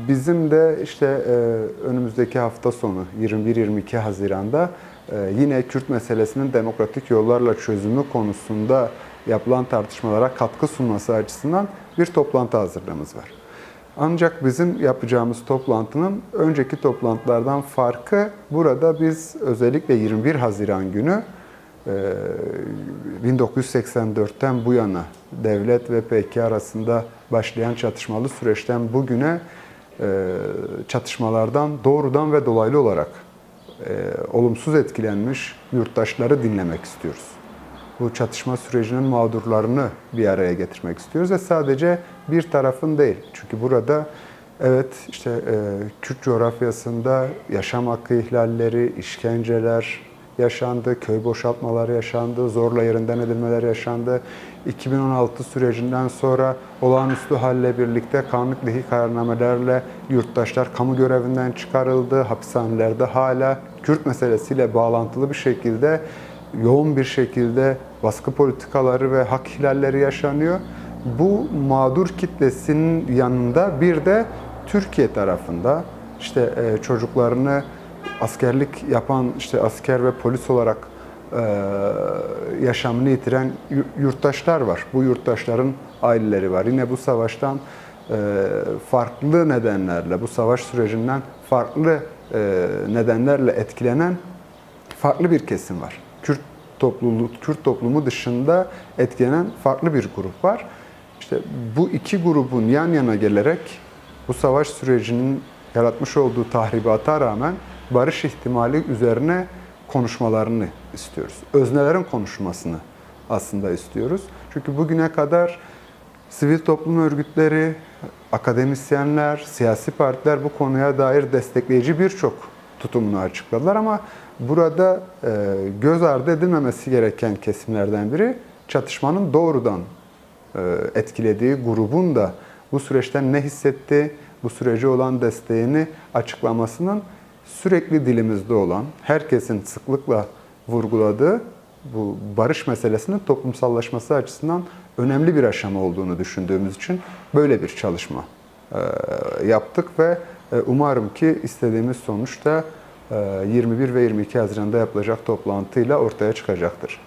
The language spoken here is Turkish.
Bizim de işte önümüzdeki hafta sonu 21-22 Haziran'da yine Kürt meselesinin demokratik yollarla çözümü konusunda yapılan tartışmalara katkı sunması açısından bir toplantı hazırlığımız var. Ancak bizim yapacağımız toplantının önceki toplantılardan farkı, burada biz özellikle 21 Haziran günü 1984'ten bu yana devlet ve PKK arasında başlayan çatışmalı süreçten bugüne çatışmalardan doğrudan ve dolaylı olarak olumsuz etkilenmiş yurttaşları dinlemek istiyoruz. Bu çatışma sürecinin mağdurlarını bir araya getirmek istiyoruz ve sadece bir tarafın değil. Çünkü burada evet işte Kürt coğrafyasında yaşam hakkı ihlalleri, işkenceler yaşandı, köy boşaltmaları yaşandı, zorla yerinden edilmeler yaşandı. 2016 sürecinden sonra olağanüstü halle birlikte kanunluk lehi kararnamelerle yurttaşlar kamu görevinden çıkarıldı. Hapishanelerde hala Kürt meselesiyle bağlantılı bir şekilde yoğun bir şekilde baskı politikaları ve hak ihlalleri yaşanıyor. Bu mağdur kitlesinin yanında bir de Türkiye tarafında işte çocuklarını askerlik yapan işte asker ve polis olarak yaşamını yitiren yurttaşlar var. Bu yurttaşların aileleri var. Yine bu savaştan farklı nedenlerle, bu savaş sürecinden farklı nedenlerle etkilenen farklı bir kesim var. Kürt toplumu dışında etkilenen farklı bir grup var. İşte bu iki grubun yan yana gelerek bu savaş sürecinin yaratmış olduğu tahribata rağmen barış ihtimali üzerine konuşmalarını istiyoruz. Öznelerin konuşmasını aslında istiyoruz. Çünkü bugüne kadar sivil toplum örgütleri, akademisyenler, siyasi partiler bu konuya dair destekleyici birçok tutumunu açıkladılar ama burada göz ardı edilmemesi gereken kesimlerden biri çatışmanın doğrudan etkilediği grubun da bu süreçten ne hissetti, bu sürece olan desteğini açıklamasının sürekli dilimizde olan, herkesin sıklıkla vurguladığı bu barış meselesinin toplumsallaşması açısından önemli bir aşama olduğunu düşündüğümüz için böyle bir çalışma yaptık ve umarım ki istediğimiz sonuç da 21 ve 22 Haziran'da yapılacak toplantıyla ortaya çıkacaktır.